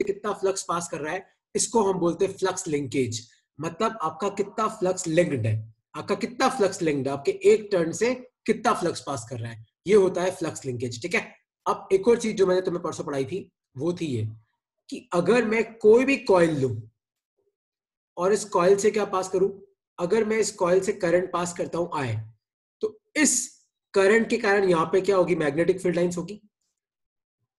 कितना flux pass कर रहा है, इसको हम बोलते हैं फ्लक्स लिंकेज। मतलब आपका कितना फ्लक्स लिंक्ड है, आपका कितना फ्लक्स लिंक्ड है, आपके एक टर्न से कितना फ्लक्स पास कर रहा है, ये होता है फ्लक्स लिंकेज। ठीक है, अब एक और चीज जो मैंने तुम्हें परसों पढ़ाई थी वो थी ये कि अगर मैं कोई भी कॉइल लूं और इस कॉइल से क्या पास करूं, अगर मैं इस कॉइल से करंट पास करता हूं आई, तो इस करंट के कारण यहां पे क्या होगी, मैग्नेटिक फील्ड लाइंस होगी।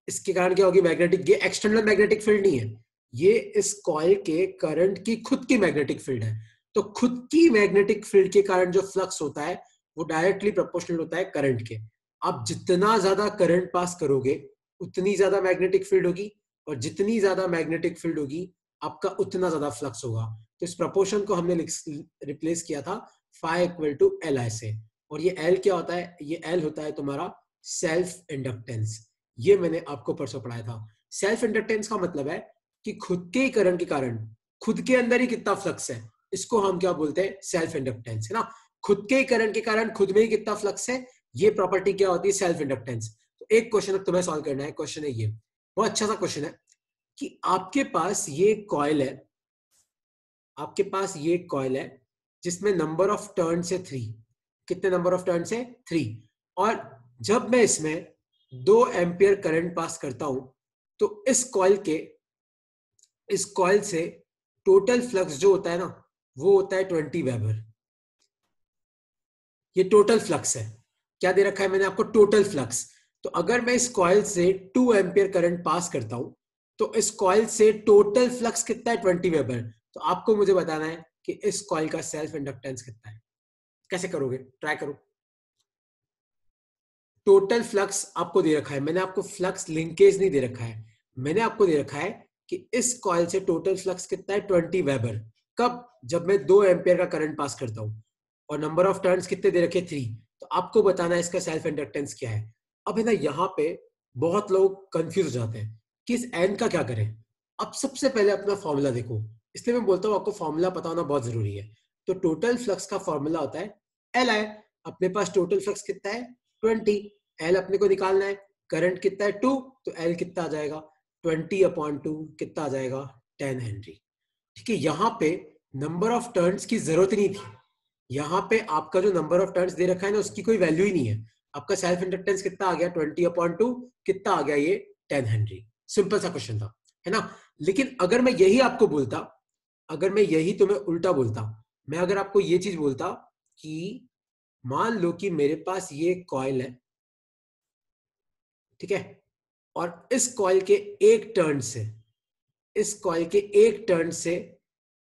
इसके कारण क्या होगी, मैग्नेटिक, ये एक्सटर्नल मैग्नेटिक फील्ड नहीं है, ये इस कॉइल के करंट की खुद की मैग्नेटिक फील्ड है। तो खुद की मैग्नेटिक फील्ड के कारण जो फ्लक्स होता है वो डायरेक्टली प्रोपोर्शनल होता है करंट के। आप जितना ज्यादा करंट पास करोगे उतनी ज्यादा मैग्नेटिक फील्ड होगी, और जितनी ज्यादा मैग्नेटिक फील्ड होगी आपका उतना ज्यादा फ्लक्स होगा। तो इस प्रोपोर्शन को हमने रिप्लेस किया था phi equal to L I से। और ये एल क्या होता है, ये एल होता है तुम्हारा सेल्फ इंडक्टेंस। ये मैंने आपको परसों पढ़ाया था। सेल्फ इंडक्टेंस का मतलब है कि खुद के करंट के कारण खुद के अंदर ही कितना फ्लक्स है, इसको हम क्या बोलते हैं, सेल्फ इंडक्टेंस, है ना। खुद के करंट के कारण खुद में ही कितना फ्लक्स है, ये प्रॉपर्टी क्या होती है, सेल्फ इंडक्टेंस। तो एक क्वेश्चन तुम्हें सॉल्व करना है, क्वेश्चन है ये, बहुत अच्छा सा क्वेश्चन है कि आपके पास ये कॉइल है, आपके पास ये कॉइल है जिसमें नंबर ऑफ टर्न से 3, कितने नंबर ऑफ टर्न से 3, और जब मैं इसमें 2 एम्पियर करंट पास करता हूं तो इस कॉइल से टोटल फ्लक्स जो होता है ना वो होता है 20 वेबर। ये टोटल फ्लक्स है, क्या दे रखा है मैंने आपको, टोटल फ्लक्स। तो अगर मैं इस कॉइल से 2 एम्पियर करंट पास करता हूं तो इस कॉइल से टोटल फ्लक्स कितना है, 20 वेबर। तो आपको मुझे बताना है कि इस कॉइल का सेल्फ इंडक्टेंस कितना है। कैसे करोगे, ट्राई करो। टोटल फ्लक्स आपको दे रखा है, मैंने आपको फ्लक्स लिंकेज नहीं दे रखा है, मैंने आपको दे रखा है कि इस कॉइल से टोटल फ्लक्स कितना है, 20 वेबर। कब, जब मैं 2 एम्पियर का करंट पास करता हूं, और नंबर ऑफ टर्न्स कितने दे रखे, 3। तो आपको बताना है इसका सेल्फ इंडक्टेंस क्या है। अब है ना, यहाँ पे बहुत लोग कंफ्यूज हो जाते हैं कि इस एन का क्या करें। अब सबसे पहले अपना फॉर्मूला देखो, इसलिए मैं बोलता हूँ आपको फॉर्मूला पता होना बहुत जरूरी है। तो टोटल फ्लक्स का फॉर्मूला होता है एल आई। अपने पास टोटल फ्लक्स कितना है, 20। एल अपने को निकालना है, करंट कितना है 2, तो एल कितना आ जाएगा, 20/2 कितना आ जाएगा, 10 हेनरी। ठीक है, यहाँ पे नंबर ऑफ टर्न्स की जरूरत नहीं थी, यहाँ पे आपका जो नंबर ऑफ टर्न्स दे रखा है ना उसकी कोई वैल्यू ही नहीं है। आपका सेल्फ इंडक्टेंस कितना आ गया, 20/2, कितना आ गया ये, 10 हेनरी। सिंपल सा क्वेश्चन था, है ना। लेकिन अगर मैं यही आपको बोलता, अगर मैं यही तुम्हें उल्टा बोलता, मैं अगर आपको ये चीज बोलता कि मान लो कि मेरे पास ये कॉइल है, ठीक है, और इस कॉइल के एक टर्न से, इस कॉइल के एक टर्न से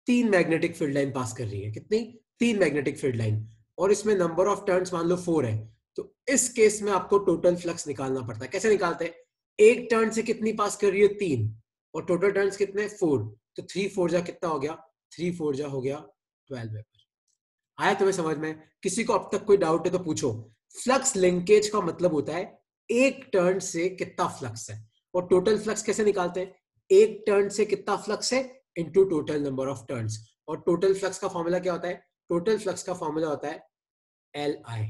3 मैग्नेटिक फील्ड लाइन पास कर रही है, कितनी, 3 मैग्नेटिक फील्ड लाइन, और इसमें नंबर ऑफ टर्न्स मान लो 4 है। तो इस केस में आपको टोटल फ्लक्स निकालना पड़ता है। कैसे निकालते हैं, एक टर्न से कितनी पास कर रही है, 3, और टोटल टर्न्स कितने, 4। तो 3 4 जा कितना हो गया, 3 4 जा हो गया 12 वेबर। आया तुम्हें समझ में, किसी को अब तक कोई डाउट है तो पूछो। फ्लक्स लिंकेज का मतलब होता है एक टर्न से कितना फ्लक्स है, और टोटल फ्लक्स कैसे निकालते हैं, एक टर्न से कितना फ्लक्स है into total number of turns. और टोटल फ्लक्स का फॉर्मूला क्या होता है, टोटल फ्लक्स का फॉर्मूला होता है एल आई।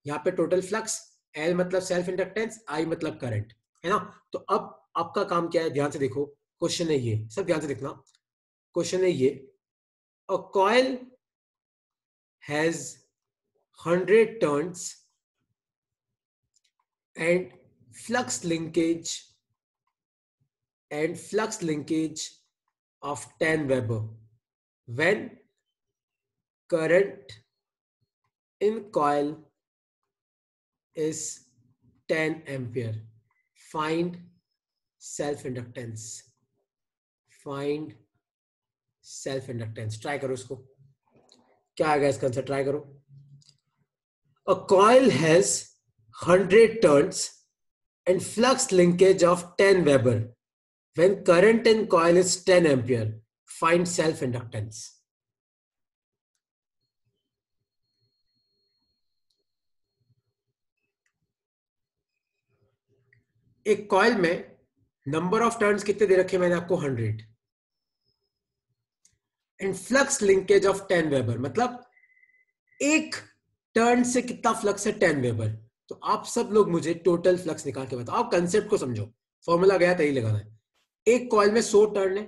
यहाँ पे टोटल फ्लक्स, एल मतलब सेल्फ इंडक्टेंस, आई मतलब करंट, है ना। तो अब आपका काम क्या है, ध्यान से देखो, क्वेश्चन है ये, सब ध्यान से देखना। क्वेश्चन है ये, a coil has 100 turns and flux linkage of 10 Weber when current in coil is 10 ampere. Find self inductance. Find self inductance. Try करो इसको, क्या आएगा इसका आंसर, ट्राई करो। A coil has 100 turns and flux linkage of 10 Weber when current in coil is 10 ampere. Find self inductance. एक coil में number of turns कितने दे रखे मैंने आपको, 100, and flux linkage of 10 weber, मतलब एक टर्न से कितना फ्लक्स है, 10 वेबर। तो आप सब लोग मुझे टोटल फ्लक्स निकाल के बताओ, आप कंसेप्ट को समझो, फॉर्मूला गया तही लगाना है। एक कॉइल में 100 टर्न है।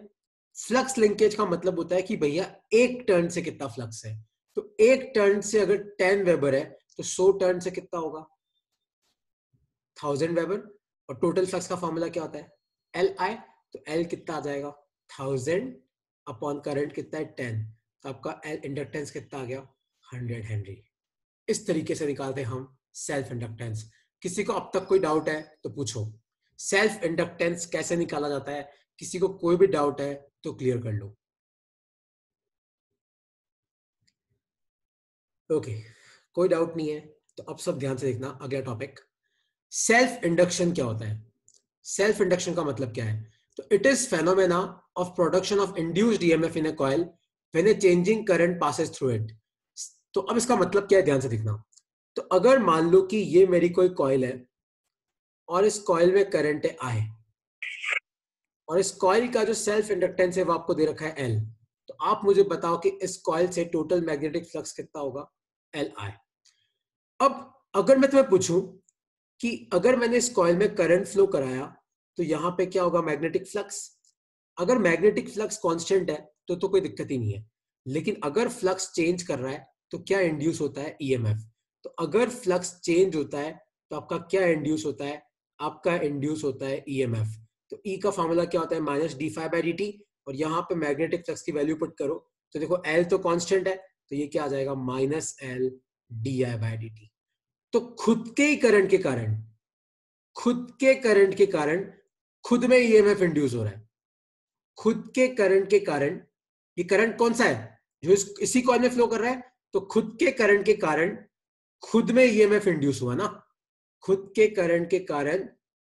फ्लक्स लिंकेज का मतलब होता है कि भैया एक टर्न से कितना फ्लक्स है। तो एक टर्न से अगर 10 वेबर है तो 100 टर्न से कितना होगा 1000 वेबर। और टोटल फ्लक्स का फॉर्मूला क्या होता है एल आई। तो एल कितना आ जाएगा 1000 अपॉन करंट कितना है 10। तो आपका एल इंडक्टेंस कितना आ गया 100 हेनरी। इस तरीके से निकालते हैं हम सेल्फ इंडक्टेंस। किसी को अब तक कोई डाउट है तो पूछो सेल्फ इंडक्टेंस कैसे निकाला जाता है। किसी को कोई भी डाउट है तो क्लियर कर लो। ओके कोई डाउट नहीं है तो अब सब ध्यान से देखना अगला टॉपिक। सेल्फ इंडक्शन क्या होता है। सेल्फ इंडक्शन का मतलब क्या है। तो it is phenomena of production of induced EMF in A coil when a changing current passes through it. तो अब इसका मतलब क्या है ध्यान से देखना। तो अगर मान लो कि ये मेरी कोई कॉइल है और इस कॉइल में करंट है आई और इस कॉइल का जो सेल्फ इंडक्टेंस है वो आपको दे रखा है एल। तो आप मुझे बताओ कि इस कॉइल से टोटल मैग्नेटिक फ्लक्स कितना होगा एल आई। अब अगर मैं तुम्हें पूछूं कि अगर मैंने इस कॉइल में करंट फ्लो कराया तो यहां पे क्या होगा मैग्नेटिक फ्लक्स। अगर मैग्नेटिक फ्लक्स कांस्टेंट है तो कोई दिक्कत ही नहीं है। लेकिन अगर फ्लक्स चेंज कर रहा है तो क्या इंड्यूस होता है ईएमएफ। तो अगर फ्लक्स चेंज होता है तो आपका क्या इंड्यूस होता है आपका इंड्यूस होता है ईएमएफ। तो ई का फॉर्मूला क्या होता है minus d phi by d t. और यहाँ पे मैग्नेटिक फ्लक्स की वैल्यू पुट करो तो देखो एल तो कांस्टेंट है तो ये क्या आ जाएगा minus L d I by d t. तो खुद के ही करंट के कारण खुद के करंट के कारण खुद में ईएमएफ इंड्यूस हो रहा है। खुद के करंट के कारण ये करंट कौन सा है जो इसी कॉइल में फ्लो कर रहा है। तो खुद के करंट के कारण खुद में ईएमएफ इंड्यूस हुआ ना। खुद के करंट के कारण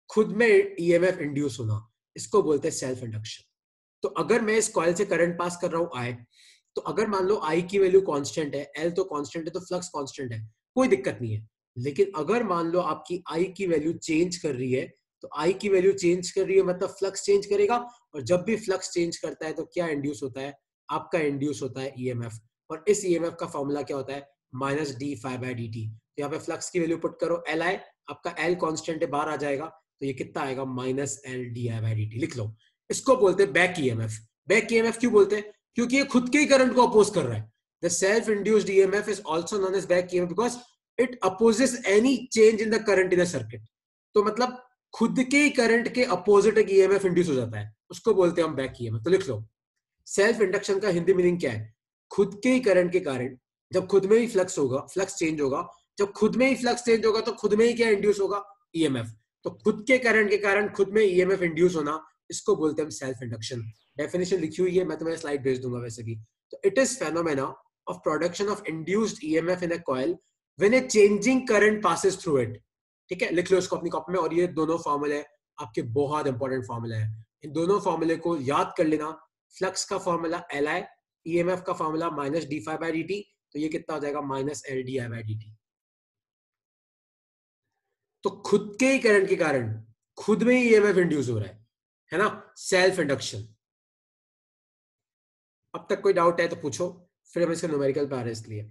खुद में ईएमएफ इंड्यूस होना इसको बोलते हैं सेल्फ इंडक्शन। तो अगर मैं इस कॉइल से करंट पास कर रहा हूं आई तो अगर मान लो आई की वैल्यू कांस्टेंट है एल तो कांस्टेंट है तो फ्लक्स कांस्टेंट है कोई दिक्कत नहीं है। लेकिन अगर मान लो आपकी आई की वैल्यू चेंज कर रही है तो आई की वैल्यू चेंज कर रही है मतलब फ्लक्स चेंज करेगा। और जब भी फ्लक्स चेंज करता है तो क्या इंड्यूस होता है आपका इंड्यूस होता है ईएमएफ। और इस ईएमएफ का फॉर्मूला क्या होता है minus d five by d t. तो यहाँ पे फ्लक्स की वैल्यू पुट करो एल आई आपका एल कांस्टेंट है बाहर आ जाएगा तो ये कितना आएगा minus L d I by d T लिख लो। इसको बोलते हैं बैक ईएमएफ। बैक ईएमएफ क्यों बोलते हैं क्योंकि ये खुद के ही करंट को अपोज कर रहा है। The self induced EMF is also known as back EMF because it opposes any change in the current in a circuit. तो मतलब खुद के ही करंट के अपोजिट एक ईएमएफ इंड्यूस हो जाता है उसको बोलते हैं हम बैक ईएमएफ। तो लिख लो सेल्फ इंडक्शन का हिंदी मीनिंग क्या है खुद के ही करंट के कारण जब खुद में ही फ्लक्स होगा फ्लक्स चेंज होगा। जब खुद में ही फ्लक्स चेंज होगा तो खुद में ही क्या इंड्यूस होगा ईएमएफ। तो खुद के करंट के कारण खुद में ईएमएफ इंड्यूस होना इसको बोलते हैं सेल्फ इंडक्शन। डेफिनेशन लिखी हुई है मैं तुम्हें स्लाइड भेज दूंगा वैसे भी। तो it is phenomena of production of induced EMF in a coil when a changing current passes through it. ठीक है लिख लो इसको अपनी कॉपी में। और ये दोनों फॉर्मूले आपके बहुत इंपॉर्टेंट फॉर्मूले हैं इन दोनों फॉर्मूले को याद कर लेना। फ्लक्स का फॉर्मूला एल आई ईएमएफ का formula minus d five by d t. तो ये कितना हो जाएगा minus L d I by d t. तो खुद के ही करंट के कारण खुद में ही ईएमएफ इंड्यूस हो रहा है ना सेल्फ इंडक्शन। अब तक कोई डाउट है तो पूछो फिर हम इसके न्यूमेरिकल पे आ रहे हैं इसलिए।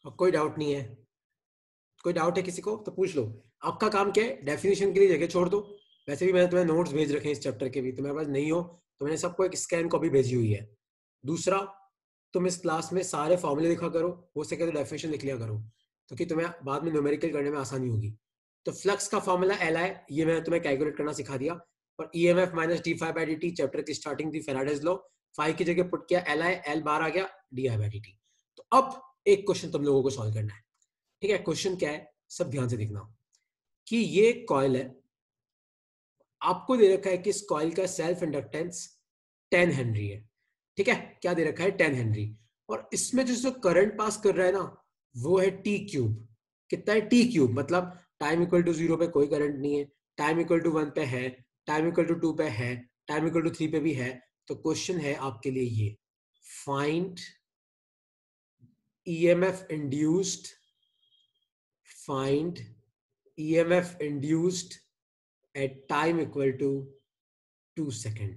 अब कोई डाउट नहीं है कोई डाउट है किसी को तो पूछ लो। आपका काम क्या है डेफिनेशन के लिए जगह छोड़ दो। वैसे भी मैंने तुम्हें नोट्स भेज रखे हैं इस चैप्टर के भी तुम्हारे पास नहीं हो तो मैंने सबको एक स्कैन कॉपी भेजी हुई है। दूसरा तुम इस क्लास में सारे फॉर्मूले लिखा करो हो सके तो डेफिनेशन लिख लिया करो तो कि तुम्हें बाद में न्यूमेरिकल करने में आसानी होगी। तो फ्लक्स का फॉर्मूला एल आई ये मैंने तुम्हें कैलकुलेट करना सिखा दिया। और E M F minus d five by d t chapter की स्टार्टिंग थी फेराडेज लॉ फाइव की जगह पुट किया एल आई एल बार आ गया D I by d t. तो अब एक क्वेश्चन तुम लोगों को सॉल्व करना है। ठीक है क्वेश्चन क्या है सब ध्यान से देखना कि ये कॉइल है आपको दे रखा है कि इस कॉइल का सेल्फ इंडक्टेंस 10 हेनरी है। ठीक है क्या दे रखा है 10 हेनरी। और इसमें जो करंट पास कर रहा है ना वो है टी क्यूब। कितना है टी क्यूब मतलब टाइम इक्वल टू 0 पे कोई करंट नहीं है टाइम इक्वल टू 1 पे है टाइम इक्वल टू 2 पे है टाइम इक्वल टू 3 पे भी है। तो क्वेश्चन है आपके लिए ये find EMF induced find EMF induced at time equal to 2 second.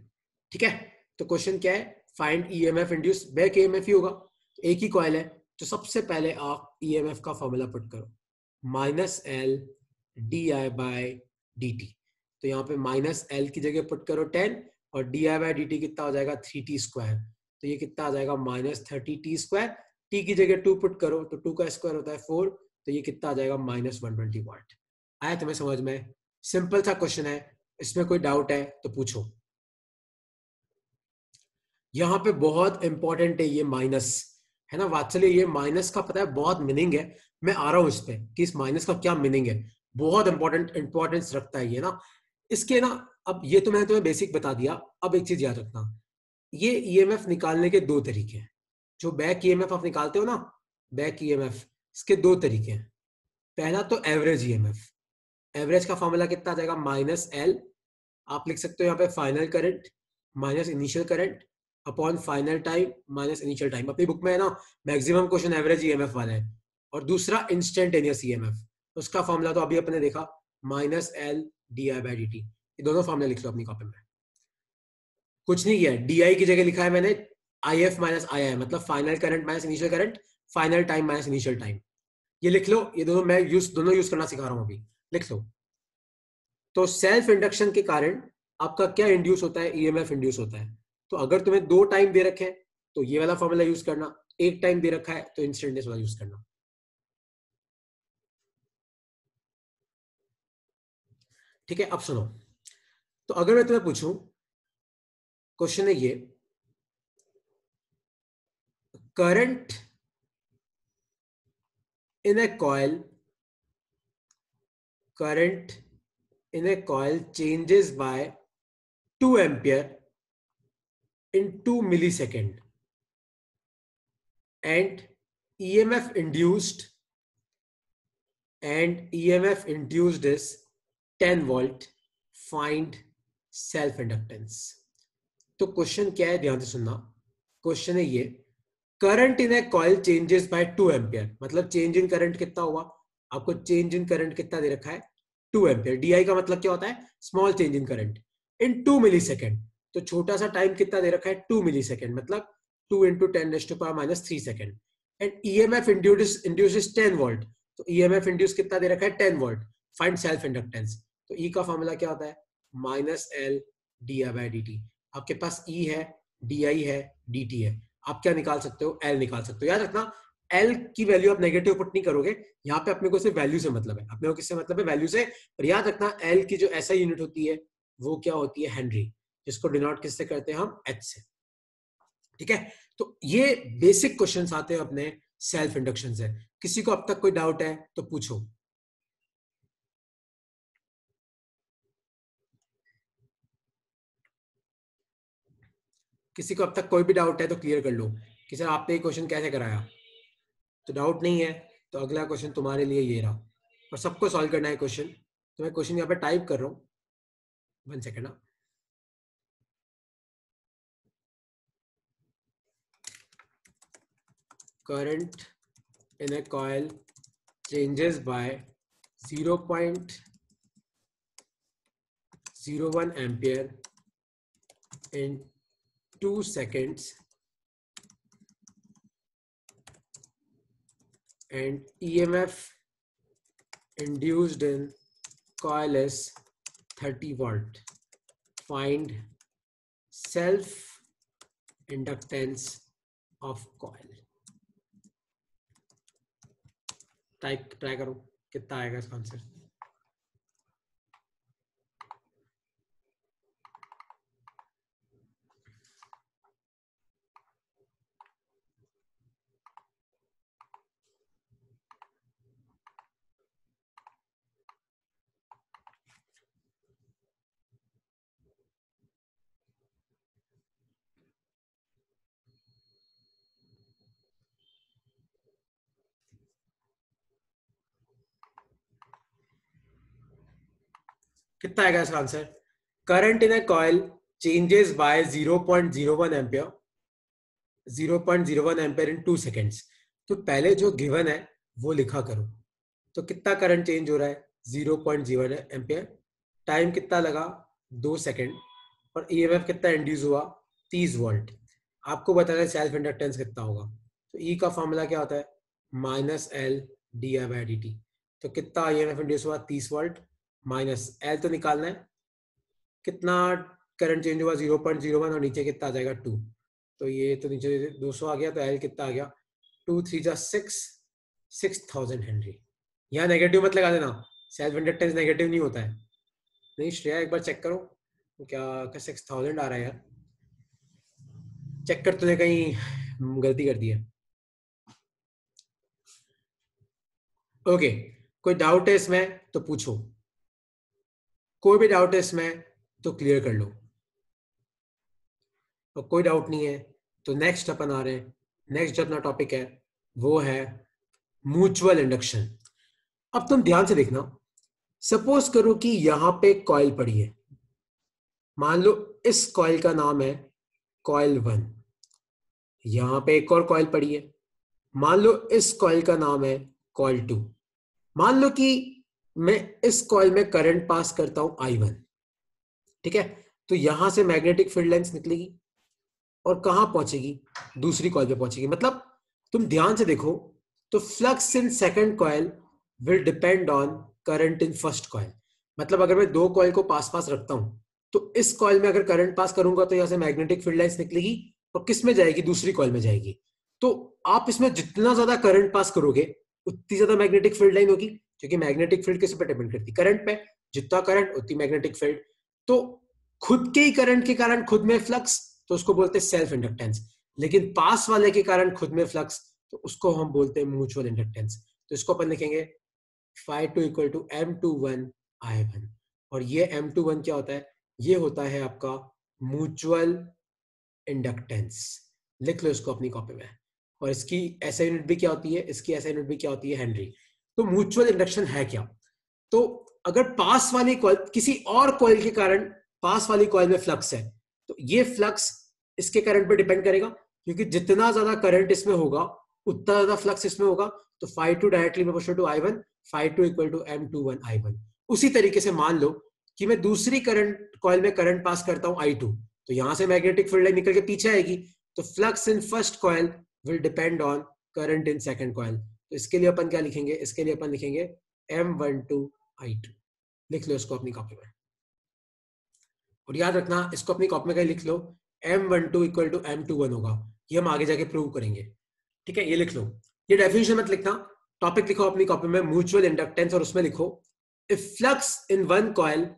ठीक है तो क्वेश्चन क्या है find EMF induce back EMF ही होगा एक ही कॉइल है। तो सबसे पहले आप ईएमएफ का फॉर्मूला पुट करो minus L d I by d t. तो यहाँ पे माइनस एल की जगह पुट करो 10 और d I by d t कितना हो जाएगा 3t²। तो ये कितना आ जाएगा -30t²। टी की जगह 2 पुट करो तो 2 का स्क्वायर होता है 4, तो ये कितना आ जाएगा -120 वाट। आया तुम्हें समझ में? सिंपल सा क्वेश्चन है, इसमें कोई डाउट है तो पूछो। यहाँ पे बहुत इंपॉर्टेंट है ये माइनस, है ना वात्सल्य, ये माइनस का पता है बहुत मीनिंग है। मैं आ रहा हूं इस पे कि इस माइनस का क्या मीनिंग है, बहुत इंपॉर्टेंस रखता है ये ना। इसके ना, अब ये तो मैंने तुम्हें बेसिक बता दिया। अब एक चीज याद रखना, ये ईएमएफ निकालने के दो तरीके हैं। जो बैक ईएमएफ आप निकालते हो ना, बैक ईएमएफ, इसके दो तरीके हैं। पहला तो एवरेज ईएमएफ। एवरेज का फॉर्मूला कितना आ जाएगा -L, आप लिख सकते हो यहाँ पे final current minus initial current upon final time minus initial time. अपनी बुक में है ना मैक्सिमम क्वेश्चन एवरेज ईएमएफ वाला है। और दूसरा इंस्टेंटेनियस ईएमएफ, उसका फॉर्मूला तो अभी अपने देखा -L di/dt। ये दोनों फॉर्मूला लिख लो अपनी कॉपी में। कुछ नहीं किया, डी की जगह लिखा है मैंने IF माइनस II, मतलब final current minus initial current, final time minus initial time. ये लिख लो, ये दोनों मैं दोनों यूज करना सिखा रहा हूं अभी, लिख लो। तो सेल्फ इंडक्शन के कारण आपका क्या इंड्यूस होता है? ईएमएफ इंड्यूस होता है। तो अगर तुम्हें 2 टाइम दे रखे हैं तो ये वाला फॉर्मूला यूज करना, 1 टाइम दे रखा है तो इंस्टेंटेनियस वाला यूज करना। ठीक है, अब सुनो। तो अगर मैं तुम्हें पूछूं, क्वेश्चन है ये, current in A coil, current in A coil changes by 2 ampere in 2 millisecond and EMF induced is 10 volt, find self inductance। तो क्वेश्चन क्या है, ध्यान से सुनना। क्वेश्चन है ये, current in A coil changes by 2 ampere, मतलब चेंज इन करंट कितना हुआ? आपको चेंज इन करंट कितना दे रखा है? 2 एम्पियर। डीआई का मतलब क्या होता है? Small change in current in 2 millisecond. तो छोटा सा टाइम कितना दे रखा है? 2 मिली सेकेंड, मतलब 2 into 10⁻³ second. And EMF induce 10 volt, तो ईएमएफ इंड्यूस कितना दे रखा है? 10 वोल्ट। Find self inductance. तो ई का फॉर्मूला क्या होता है? -L di/dt। आपके पास ई है, डी है, dt है, आप क्या निकाल सकते हो? L निकाल सकते हो। याद रखना, L की वैल्यू आप नेगेटिव पुट नहीं करोगे, यहाँ पे अपने को सिर्फ वैल्यू से मतलब है, अपने को किससे मतलब है? वैल्यू से। और याद रखना L की जो ऐसा यूनिट होती है वो क्या होती है? हेनरी, जिसको डिनोट किससे करते हैं हम? H से। ठीक है, तो ये बेसिक क्वेश्चंस आते हैं अपने सेल्फ इंडक्शन से। किसी को अब तक कोई डाउट है तो पूछो। किसी को अब तक कोई भी डाउट है तो क्लियर कर लो कि सर आपने ये क्वेश्चन कैसे कराया। तो डाउट नहीं है तो अगला क्वेश्चन तुम्हारे लिए ये रहा, और सबको सॉल्व करना है क्वेश्चन। तो मैं क्वेश्चन यहाँ पे टाइप कर रहा हूँ, 1 सेकेंड ना। Current in A coil changes by 0.01 ampere in 2 seconds and EMF induced in coil is 30 volt. Find self inductance of coil. Try करो कितना आएगा इसका आंसर। कितना आएगा इसका answer? Current in A coil changes by 0.01 ampere, 0.01 ampere in 2 seconds. तो पहले जो गिवन है वो लिखा करो। तो कितना करंट चेंज हो रहा है? 0.01 एम्पियर। टाइम कितना लगा? 2 सेकेंड। और ईएमएफ कितना इंड्यूस हुआ? 30 वोल्ट। आपको बताना है सेल्फ इंडक्टेंस कितना होगा। तो ई का फॉर्मूला क्या होता है? -L di/dt। तो कितना ईएमएफ इंड्यूस हुआ 30 वोल्ट माइनस एल तो निकालना है, कितना करंट चेंज हुआ 0.01 और नीचे कितना आ जाएगा 2, तो ये तो नीचे 200 आ गया, तो एल कितना आ गया 2 3 जा 6 6000 हेनरी। यहाँ नेगेटिव मत लगा देना, सेल्फ इंडक्टेंस नेगेटिव नहीं होता है। नहीं श्रेया एक बार चेक करो क्या 6000 आ रहा है यार, चेक कर, तूने कहीं गलती कर दी है। ओके कोई डाउट है इसमें तो पूछो, कोई भी डाउट है इसमें तो क्लियर कर लो, और कोई डाउट नहीं है तो नेक्स्ट अपन आ रहे हैं। नेक्स्ट जो अपना टॉपिक है वो है म्यूचुअल इंडक्शन। अब तुम ध्यान से देखना, सपोज करो कि यहां पे कॉइल पड़ी है, मान लो इस कॉइल का नाम है कॉइल 1, यहां पे एक और कॉइल पड़ी है, मान लो इस कॉइल का नाम है कॉइल 2। मान लो कि मैं इस कॉइल में करंट पास करता हूं I1, ठीक है, तो यहां से मैग्नेटिक फील्ड लाइंस निकलेगी और कहां पहुंचेगी, दूसरी कॉइल पे पहुंचेगी। मतलब तुम ध्यान से देखो तो flux in second coil will depend on current in first coil. मतलब अगर मैं दो कॉइल को पास पास रखता हूं तो इस कॉइल में अगर करंट पास करूंगा तो यहां से मैग्नेटिक फील्ड लाइंस निकलेगी और किस में जाएगी, दूसरी कॉइल में जाएगी। तो आप इसमें जितना ज्यादा करंट पास करोगे उतनी ज्यादा मैग्नेटिक फील्ड लाइन होगी, क्योंकि मैग्नेटिक फील्ड किस पे डिपेंड करती है, करंट पे, जितना करंट उतनी मैग्नेटिक फील्ड। तो खुद के ही करंट के कारण खुद में फ्लक्स, तो उसको बोलते हैं सेल्फ इंडक्टेंस, लेकिन पास वाले के कारण खुद में फ्लक्स, तो उसको हम बोलते हैं म्यूचुअल इंडक्टेंस। तो इसको अपन लिखेंगे phi2 equal to M21 I1, और ये M21 क्या होता है, ये होता है आपका म्यूचुअल इंडक्टेंस। लिख लो इसको अपनी कॉपी में, और इसकी ऐसा यूनिट भी क्या होती है, इसकी ऐसा यूनिट भी क्या होती है, हेनरी। तो म्यूचुअल इंडक्शन है क्या, तो अगर पास वाली कॉइल किसी और कॉइल के कारण पास वाली कॉइल में फ्लक्स है, तो ये फ्लक्स इसके करंट पे डिपेंड करेगा, क्योंकि जितना ज्यादा करंट इसमें होगा उतना ज्यादा फ्लक्स इसमें होगा। तो phi2 directly proportional to I1, phi2 equal to M21 I1। उसी तरीके से मान लो कि मैं दूसरी करंट कॉइल में करंट पास करता हूं I2, तो यहां से मैग्नेटिक फील्ड लाइन निकल के पीछे आएगी, तो flux in first coil will depend on current in second coil. तो इसके लिए अपन क्या लिखेंगे, इसके लिए अपन लिखेंगे M12 I2। लिख लो इसको अपनी कॉपी में, और याद रखना इसको अपनी कॉपी में कहीं लिख लो, M12 इक्वल टू M21 होगा, ये हम आगे जाके प्रूव करेंगे। ठीक है, ये लिख लो, ये डेफिनेशन मत लिखना, टॉपिक लिखो अपनी कॉपी में म्यूचुअल इंडक्टेंस, और उसमें लिखो if flux in one coil,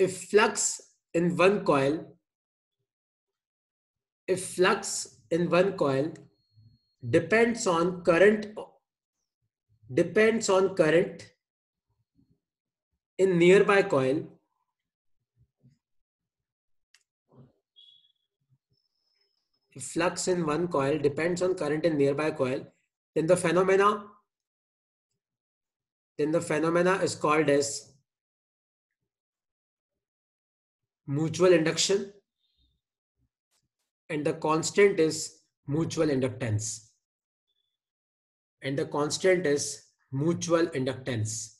if flux in one coil, if flux in one coil depends on current, depends on current in nearby coil, if flux in one coil depends on current in nearby coil, then the phenomena is called as mutual induction, and the constant is mutual inductance, and the constant is mutual inductance।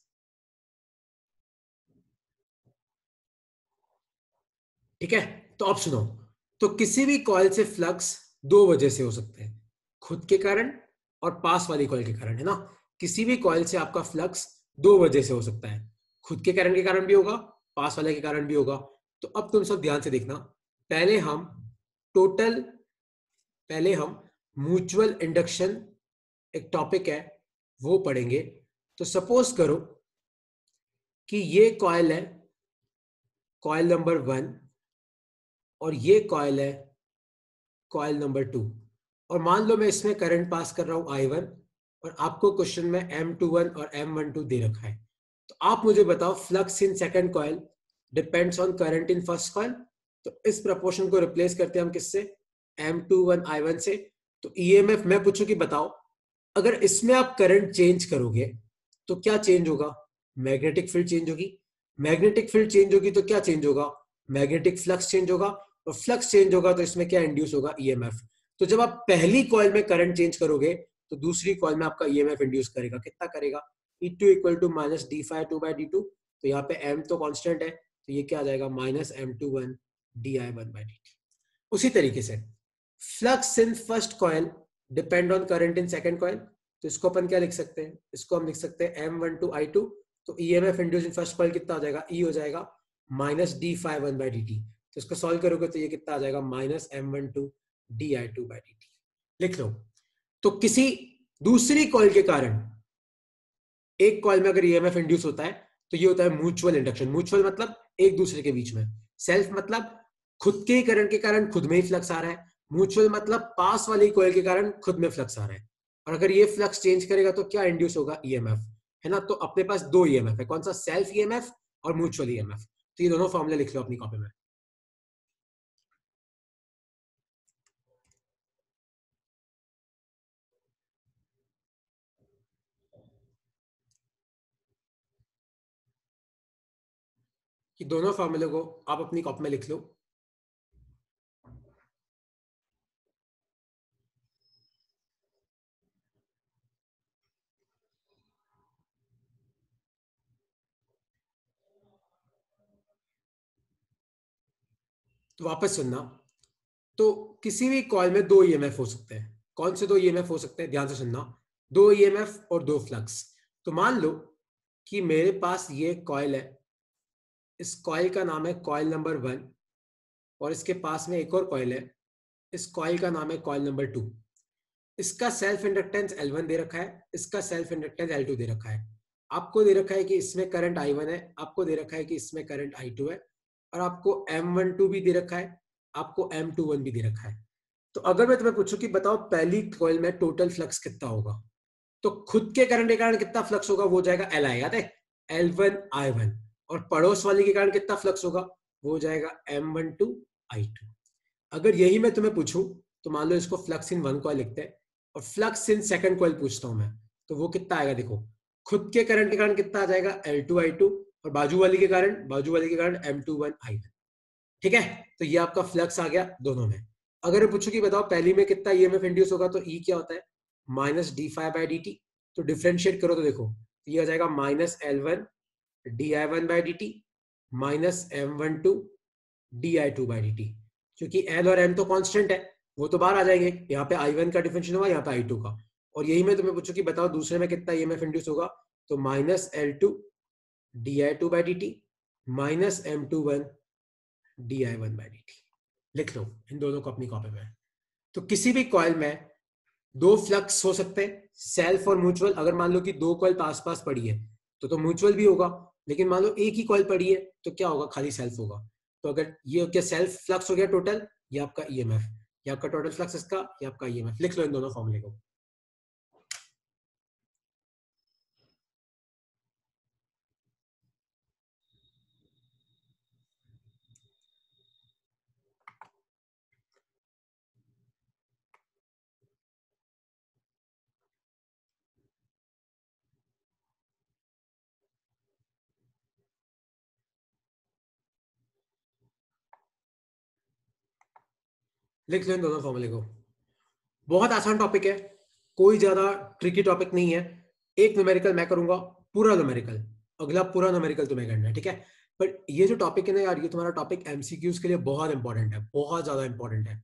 ठीक है, तो अब सुनो, तो किसी भी coil से flux दो वजह से हो सकते हैं, खुद के कारण और पास वाली कॉइल के कारण, है ना। किसी भी कॉइल से आपका फ्लक्स दो वजह से हो सकता है, खुद के कारण भी होगा, पास वाले के कारण भी होगा। तो अब तुम सब ध्यान से देखना, पहले हम टोटल, पहले हम म्यूचुअल इंडक्शन एक टॉपिक है वो पढ़ेंगे। तो सपोज करो कि ये कॉइल है, कॉइल नंबर 1, और ये कॉइल है कॉइल नंबर 2, और मान लो मैं इसमें करंट पास कर रहा हूं I1, और आपको क्वेश्चन में M21 और M12 दे रखा है। तो आप मुझे बताओ flux in second coil depends on current in first coil. तो इस प्रपोर्शन को रिप्लेस करते हैं हम किससे, M21 I1 से। तो EMF मैं पूछूं कि बताओ अगर इसमें आप करंट चेंज करोगे तो क्या चेंज होगा, मैग्नेटिक फील्ड चेंज होगी, मैग्नेटिक फील्ड चेंज होगी तो क्या चेंज होगा, मैग्नेटिक फ्लक्स चेंज होगा, और फ्लक्स चेंज होगा तो इसमें क्या इंड्यूस होगा, EMF। तो जब आप पहली कॉइल में करंट चेंज करोगे तो दूसरी कॉइल में आपका EMF इंड्यूस करेगा, कितना करेगा, E2 equal to minus d∅2/dt। तो यहाँ पे M तो कांस्टेंट है, तो ये क्या आ जाएगा, माइनस M21 di1/dt। उसी तरीके से flux in first coil depend on current in second coil, तो इसको अपन क्या लिख सकते हैं, इसको हम लिख सकते हैं M12I2, तो EMF induce in first coil कितना हो जाएगा, E हो जाएगा माइनस d∅1/dt। तो इसको सॉल्व करोगे तो ये कितना आ जाएगा, माइनस M12di2/dt। लिख लो। तो किसी दूसरी कॉइल के कारण एक कॉइल में अगर ईएमएफ इंड्यूस होता है तो ये होता है म्यूचुअल इंडक्शन। म्यूचुअल मतलब एक दूसरे के बीच में, सेल्फ मतलब खुद के करंट के कारण खुद में ही फ्लक्स आ रहा है, म्यूचुअल मतलब पास वाली कॉइल के कारण खुद में फ्लक्स आ रहा है। और अगर ये फ्लक्स चेंज करेगा तो क्या इंड्यूस होगा, ईएमएफ, है ना। तो अपने पास दो ईएमएफ है, कौन सा, सेल्फ ईएमएफ और म्यूचुअल ईएमएफ। तो ये दोनों फॉर्मूले लिख लो अपनी कॉपी में। कि दोनों फॉर्मूले को आप अपनी कॉपी में लिख लो। तो वापस सुनना, तो किसी भी कॉइल में दो ईएमएफ हो सकते हैं। कौन से दो ईएमएफ हो सकते हैं, ध्यान से सुनना, दो ईएमएफ और दो फ्लक्स। तो मान लो कि मेरे पास ये कॉइल है, इस कॉइल का नाम है कॉइल नंबर 1, और इसके पास में एक और कॉइल है, इस कॉइल का नाम है कॉइल नंबर 2। इसका सेल्फ इंडक्टेंस L1 दे रखा है, इसका सेल्फ इंडक्टेंस L2 दे रखा है। आपको दे रखा है कि इसमें करंट I1 है, आपको दे रखा है कि इसमें करंट I2 है, और आपको M12 भी दे रखा है, आपको M21 भी दे रखा है। तो अगर मैं तुम्हें पूछूं कि बताओ पहली कॉइल में टोटल फ्लक्स कितना होगा, तो खुद के करंट के कारण कितना फ्लक्स होगा, वो जाएगा Li, याद है, L1I1। और पड़ोस वाले के कारण कितना फ्लक्स होगा, वो हो जाएगा M12I2। अगर यही मैं तुम्हें पूछूं, तो मान लो इसको फ्लक्स इन वन कॉइल लिखते हैं, और फ्लक्स इन सेकंड कॉइल पूछता हूं मैं, तो वो कितना आएगा, देखो खुद के करंट के कारण कितना आ जाएगा, L2I2, और बाजू वाली के कारण M21I1। ठीक है, तो ये आपका फ्लक्स आ गया दोनों में। अगर मैं पूछूं कि बताओ पहली में कितना ईएमएफ इंड्यूस होगा, तो ई क्या होता है, माइनस d∅/dt। तो डिफ्रेंशिएट करो तो देखो ये आ जाएगा माइनस L1di1/dt माइनस M12di2/dt। क्योंकि L और M तो कांस्टेंट है, वो तो बाहर आ जाएंगे, यहाँ पे I1 का डिफरेंशियल होगा, यहाँ पे I2 का। और यही मैं तुम्हें पूछूं कि बताओ दूसरे में कितना ईएमएफ इंड्यूस होगा, तो माइनस L2di2/dt माइनस M21di1/dt। लिख लो इन दोनों को अपनी कॉपी में। तो किसी भी कॉइल में दो फ्लक्स हो सकते हैं, सेल्फ और म्यूचुअल। अगर मान लो कि दो कॉइल पास पास पड़ी है तो म्यूचुअल भी होगा, लेकिन मान लो एक ही कॉइल पड़ी है तो क्या होगा, खाली सेल्फ होगा। तो अगर ये क्या सेल्फ फ्लक्स हो गया टोटल, ये आपका ईएमएफ, ये आपका टोटल फ्लक्स, इसका ये आपका ईएमएफ। लिख लो इन दोनों फॉर्मूले को। लिख लो इन दोनों फॉर्मूले को। बहुत आसान टॉपिक है, कोई ज्यादा ट्रिकी टॉपिक नहीं है। एक न्यूमेरिकल मैं करूंगा, पूरा न्यूमेरिकल, अगला पूरा न्यूमेरिकल तुम्हें करना है, ठीक है। बट ये जो टॉपिक है ना यार, ये तुम्हारा टॉपिक एमसीक्यूज के लिए बहुत इंपॉर्टेंट है, बहुत ज्यादा इंपॉर्टेंट है।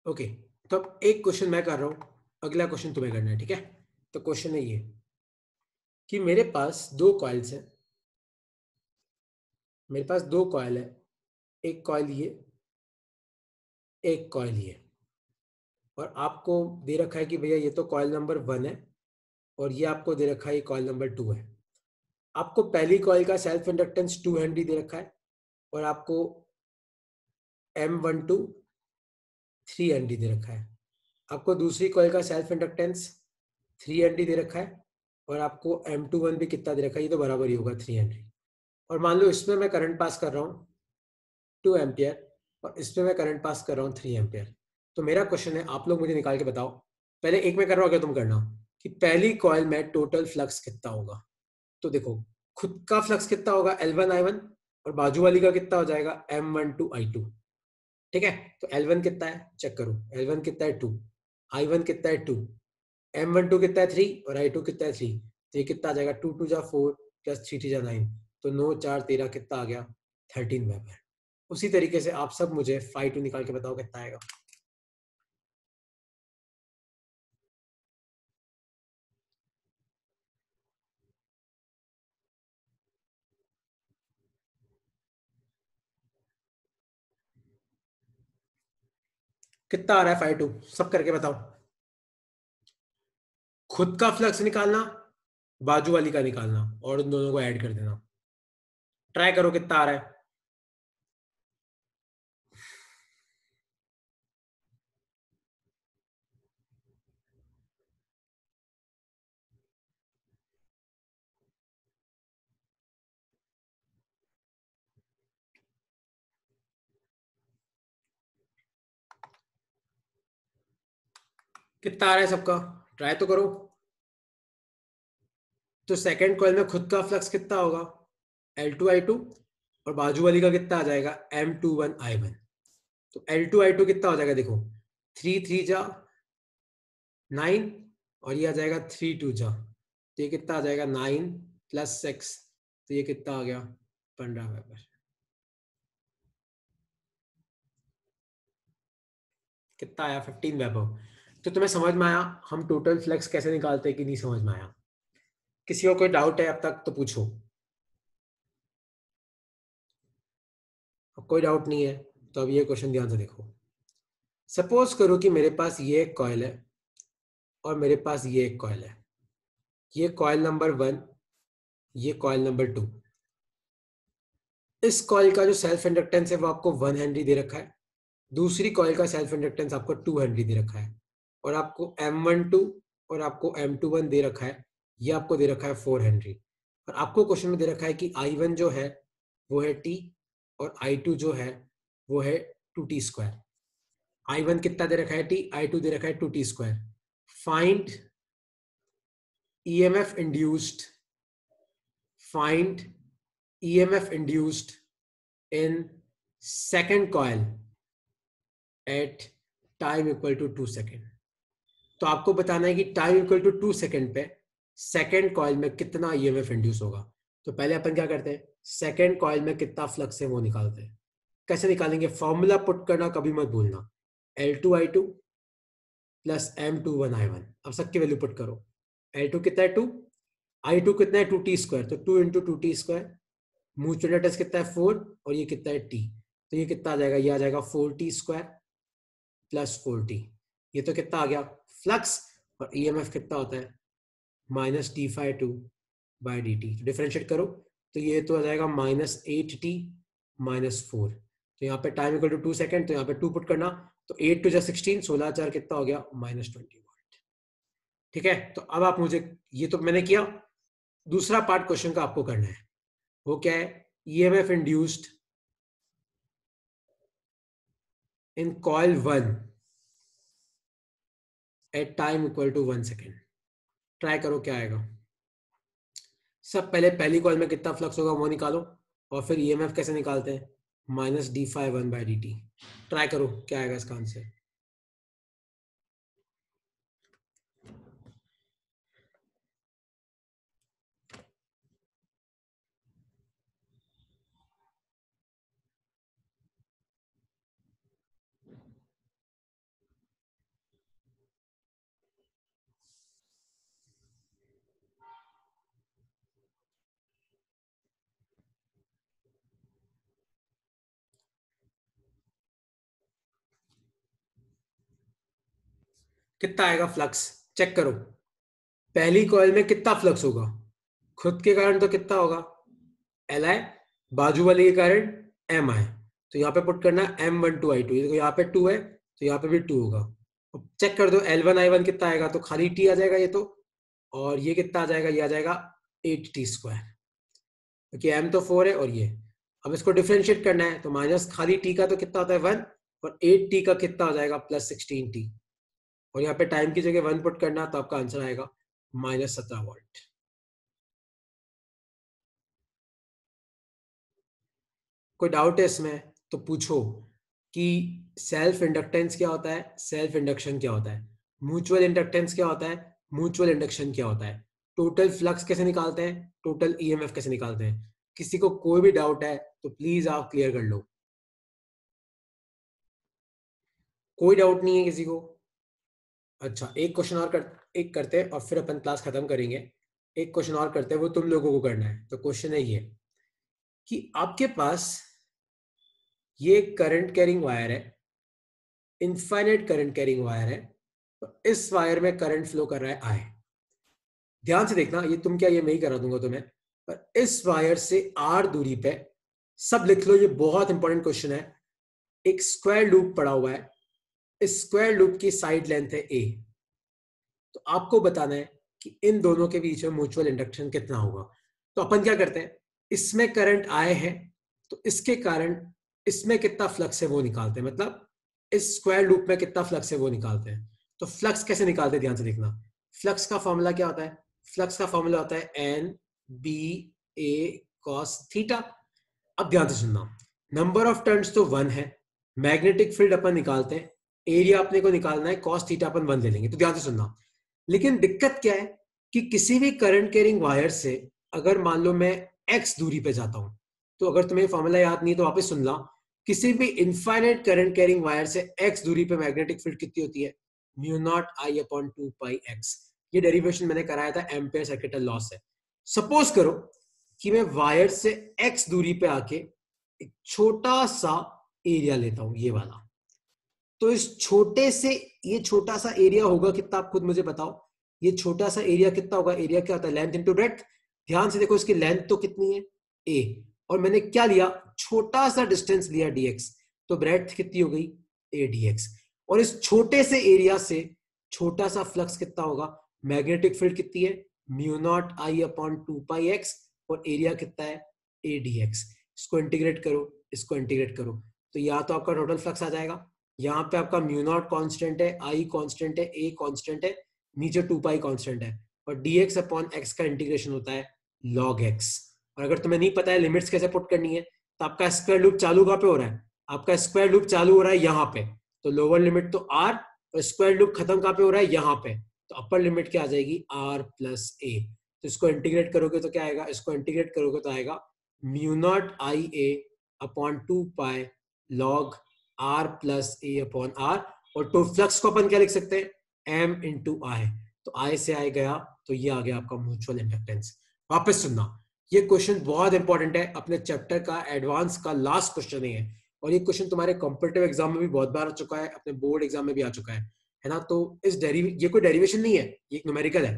ओके, तो अब एक क्वेश्चन मैं कर रहा हूं, अगला क्वेश्चन तुम्हें करना है, ठीक है। तो क्वेश्चन है ये कि मेरे पास दो कॉइल्स हैं, मेरे पास दो कॉइल है, एक कॉइल ये, एक कॉइल ये, और आपको दे रखा है कि भैया ये तो कॉइल नंबर 1 है, और ये आपको दे रखा है ये कॉइल नंबर 2 है। आपको पहली कॉइल का सेल्फ इंडक्टेंस 2 हेनरी दे रखा है, और आपको M12 3 हेनरी दे रखा है। आपको दूसरी कॉइल का सेल्फ इंडक्टेंस 3 हेनरी दे रखा है, और आपको M21 भी कितना दे रखा है, ये तो बराबर ही होगा 3 हेनरी। और मान लो इसमें मैं करंट पास कर रहा हूँ 2 एम्पियर, और इसमें मैं करंट पास कर रहा हूँ 3 एम्पियर। तो मेरा क्वेश्चन है, आप लोग मुझे निकाल के बताओ, पहले एक मैं कर रहा हूँ, क्या तुम करना, कि पहली कॉइल में टोटल फ्लक्स कितना होगा। तो देखो खुद का फ्लक्स कितना होगा L1I1, और बाजू वाली का कितना हो जाएगा M12I2। ठीक है, तो L1 कितना है चेक करो, L1 कितना है 2, I1 कितना है 2, M12 कितना है 3 और I2 कितना है 3, तो ये कितना आ जाएगा 2 2 जा 4 प्लस 3 3 जा 9, तो 9 4 13 कितना आ गया 13 वेबर। उसी तरीके से आप सब मुझे फाई टू निकाल के बताओ कितना आएगा। कितना आ रहा है फाई टू, सब करके बताओ। खुद का फ्लक्स निकालना, बाजू वाली का निकालना और उन दोनों को ऐड कर देना। ट्राई करो कितना आ रहा है। कितना आ रहा है सबका, ट्राई तो करो। तो सेकंड कॉइल में खुद का फ्लक्स कितना होगा L2I2, और बाजू वाली का कितना आ जाएगा M21I1। तो L2I2 कितना हो जाएगा देखो, 3 3 जा 9 और ये आ जाएगा 3 2 जा, तो ये कितना आ जाएगा 9 प्लस 6, तो ये कितना आ गया 15 वेबर। कितना आया 15 वेबर। तो तुम्हें समझ में आया हम टोटल फ्लक्स कैसे निकालते हैं कि नहीं समझ में आया? किसी को कोई डाउट है अब तक तो पूछो। अब कोई डाउट नहीं है तो अब ये क्वेश्चन ध्यान से देखो। सपोज करो कि मेरे पास ये एक कॉइल है और मेरे पास ये एक कॉइल है, ये कॉइल नंबर 1, ये कॉइल नंबर 2। इस कॉइल का जो सेल्फ इंडक्टेंस है वो आपको 1 हेनरी दे रखा है, दूसरी कॉइल का सेल्फ इंडक्टेंस आपको 2 हेनरी दे रखा है, और आपको M12 और आपको M21 दे रखा है, ये आपको दे रखा है 4 हेनरी। और आपको क्वेश्चन में दे रखा है कि I1 जो है वो है T और I2 जो है वो है 2T²। I1 कितना दे रखा है T, I2 दे रखा है 2T²। Find EMF induced, find EMF induced in second coil at time equal to 2 second. तो आपको बताना है कि टाइम इक्वल टू 2 सेकेंड पे सेकेंड कॉइल में कितना ईएमएफ इंड्यूस होगा। तो पहले अपन क्या करते हैं, सेकेंड कॉइल में कितना फ्लक्स है वो निकालते हैं। कैसे निकालेंगे, फॉर्मूला पुट करना कभी मत भूलना, L2I2 प्लस M21I1। अब सबकी वैल्यू पुट करो, L2 कितना है 2, I2 कितना है 2T², तो 2 इंटू 2T², म्यूचुअल इंडक्टेंस कितना है 4 और ये कितना है T, तो ये कितना आ जाएगा, ये आ जाएगा 4T² प्लस 4T। ये तो कितना आ गया फ्लक्स, और ईएमएफ कितना होता है -d∅2/dt। तो डिफरेंशिएट करो तो ये तो आ जाएगा -8t -4। तो यहाँ पे टाइम इक्वल टू 2 सेकेंड, तो यहाँ पे 2 पुट करना, तो 8 2 जा 16, 16 4 कितना हो गया -20 वाट। ठीक है, तो अब आप मुझे, ये तो मैंने किया, दूसरा पार्ट क्वेश्चन का आपको करना है, वो क्या है, EMF induced in coil 1 at time equal to 1 second. Try करो क्या आएगा। सब पहले पहली कॉइल में कितना फ्लक्स होगा वो निकालो, और फिर ईएमएफ कैसे निकालते हैं, -d∅1/dt। ट्राई करो क्या आएगा इसका आंसर। कितना आएगा फ्लक्स चेक करो। पहली कॉइल में कितना फ्लक्स होगा, खुद के कारण तो कितना होगा Li, बाजू वाले के कारण Mi। तो यहाँ पे पुट करना M12I2, देखो यहाँ पे 2 है तो यहाँ पे भी 2 होगा। चेक कर दो L1I1 कितना आएगा, तो खाली T आ जाएगा ये तो, और ये कितना आ जाएगा, ये आ जाएगा 8T², क्योंकि M तो 4 है और ये। अब इसको डिफरेंशिएट करना है तो माइनस खाली T का तो कितना होता है 1, और 8T का कितना हो जाएगा +16T, और यहाँ पे टाइम की जगह 1 पुट करना तो आपका आंसर आएगा -17 वोल्ट। कोई डाउट है इसमें तो पूछो। कि सेल्फ इंडक्टेंस क्या होता है, सेल्फ इंडक्शन क्या होता है, म्यूचुअल इंडक्टेंस क्या होता है, म्यूचुअल इंडक्शन क्या होता है, टोटल फ्लक्स कैसे निकालते हैं, टोटल ईएमएफ कैसे निकालते हैं। किसी को कोई भी डाउट है तो प्लीज आप क्लियर कर लो। कोई डाउट नहीं है किसी को? अच्छा, एक क्वेश्चन और एक करते हैं और फिर अपन क्लास खत्म करेंगे। एक क्वेश्चन और करते हैं, वो तुम लोगों को करना है। तो क्वेश्चन है ये कि आपके पास ये करंट कैरिंग वायर है, इनफाइनाइट करंट कैरिंग वायर है। तो इस वायर में करंट फ्लो कर रहा है आई। ध्यान से देखना, ये तुम क्या, ये मैं ही करा दूंगा तुम्हें। पर इस वायर से आर दूरी पे, सब लिख लो, ये बहुत इंपॉर्टेंट क्वेश्चन है। एक स्क्वायर लूप पड़ा हुआ है, इस स्क्वायर लूप की साइड लेंथ है ए। तो आपको बताना है कि इन दोनों के बीच में म्यूचुअल इंडक्शन कितना होगा। तो अपन क्या करते हैं, इसमें करंट आए हैं तो इसके कारण इसमें कितना फ्लक्स है वो निकालते हैं, मतलब इस स्क्वायर लूप में कितना फ्लक्स है वो निकालते हैं। तो फ्लक्स कैसे निकालते हैं, ध्यान से देखना। फ्लक्स का फॉर्मूला क्या होता है, फ्लक्स का फॉर्मूला होता है एन बी ए कॉस थीटा। अब ध्यान से सुनना, नंबर ऑफ टर्न्स तो 1 है, मैग्नेटिक फील्ड अपन निकालते हैं, एरिया अपने को निकालना है, कॉस थीटा अपन 1 ले लेंगे। तो ध्यान से सुनना, लेकिन दिक्कत क्या है कि किसी भी करंट कैरिंग वायर से अगर मान लो मैं x दूरी पे जाता हूं, तो अगर तुम्हें फॉर्मूला याद नहीं तो वापस सुन ला। किसी भी इनफाइनाइट करंट कैरिंग वायर से x दूरी पे मैग्नेटिक फील्ड कितनी होती है, म्यू नॉट आई अपॉन 2 पाई एक्स। ये डेरिवेशन मैंने कराया था, एम्पेयर सर्किटल लॉ से। सपोज करो कि मैं वायर से x दूरी पे आके एक छोटा सा एरिया लेता हूं, ये वाला। तो इस छोटे से, ये छोटा सा एरिया होगा कितना, आप खुद मुझे बताओ। ये छोटा सा एरिया कितना होगा, एरिया क्या होता है, लेंथ इनटू ब्रेड्थ। ध्यान से देखो, इसकी लेंथ तो कितनी है ए, और मैंने क्या लिया, छोटा सा डिस्टेंस लिया dx, तो ब्रेड्थ कितनी हो गई ए dx। और इस छोटे से एरिया से छोटा सा फ्लक्स कितना होगा, मैग्नेटिक फील्ड कितनी है, म्यू नॉट आई अपॉन 2 पाई एक्स, और एरिया कितना है ए dx। इसको इंटीग्रेट करो, इसको इंटीग्रेट करो, तो या तो आपका टोटल फ्लक्स आ जाएगा। यहाँ पे आपका म्यू नॉट कॉन्स्टेंट है, आई कॉन्स्टेंट है, ए कॉन्स्टेंट है, नीचे 2 पाई कॉन्स्टेंट है, और dx अपॉन एक्स का इंटीग्रेशन होता है log x। और अगर तुम्हें नहीं पता है लिमिट्स कैसे पुट करनी है, तो आपका स्क्वायर लूप चालू कहाँ पे हो रहा है, आपका स्क्वायर लूप चालू हो रहा है यहाँ पे। तो लोअर लिमिट तो r, और स्क्वायर लूप खत्म कहाँ पे हो रहा है, यहाँ पे। तो अपर लिमिट क्या आ जाएगी, r प्लस ए। तो इसको इंटीग्रेट करोगे तो क्या आएगा, इसको इंटीग्रेट करोगे तो आएगा mu naught I a upon 2 pi log r plus a upon r. और टू फ्लक्स को अपन क्या लिख सकते हैं, एम इंटू आई। तो आई से आई गया, तो ये आ गया आपका म्यूचुअल इंडक्टेंस। वापस सुनना, ये क्वेश्चन बहुत इंपॉर्टेंट है, अपने चैप्टर का एडवांस का लास्ट क्वेश्चन है। और ये क्वेश्चन तुम्हारे कॉम्पिटेटिव एग्जाम में भी बहुत बार आ चुका है, अपने बोर्ड एग्जाम में भी आ चुका है ना। तो ये कोई डेरिवेशन नहीं है, ये एक न्यूमेरिकल है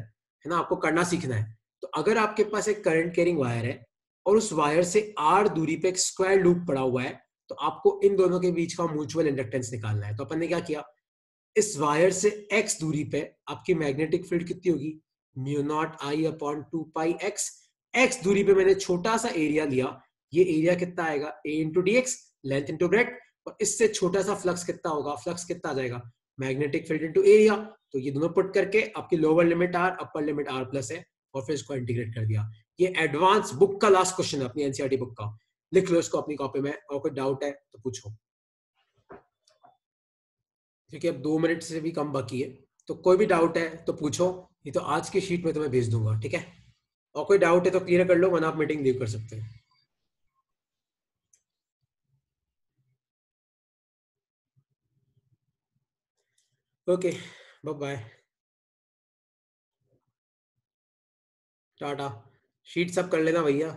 ना, आपको करना सीखना है। तो अगर आपके पास एक करंट कैरिंग वायर है और उस वायर से आर दूरी पे एक स्क्वायर लूप पड़ा हुआ है, तो आपको इन दोनों के बीच का म्यूचुअल इंडक्टेंस निकालना है। तो अपन ने क्या किया, इस वायर से x दूरी पे आपकी मैग्नेटिक फील्ड कितनी होगी, म्यू नॉट आई अपॉन 2 पाई एक्स। x दूरी पे मैंने छोटा सा एरिया लिया, ये एरिया कितना आएगा, a into D x, length into breadth. और इससे छोटा सा फ्लक्स कितना होगा, फ्लक्स कितना आ जाएगा, मैग्नेटिक फील्ड इंटू एरिया। तो ये दोनों पुट करके आपकी lower limit r, upper limit r plus है, और फिर इसको इंटीग्रेट कर दिया। ये एडवांस बुक का लास्ट क्वेश्चन है, अपनी एनसीईआरटी बुक का। लिख लो इसको अपनी कॉपी में, और कोई डाउट है तो पूछो, क्योंकि अब 2 मिनट से भी कम बाकी है। तो कोई भी डाउट है तो पूछो, ये तो आज की शीट में तुम्हें भेज दूंगा, ठीक है। और कोई डाउट है तो क्लियर कर लो, वरना आप मीटिंग लीव कर सकते हैं। ओके, बाय बाय, टाटा। शीट सब कर लेना भैया।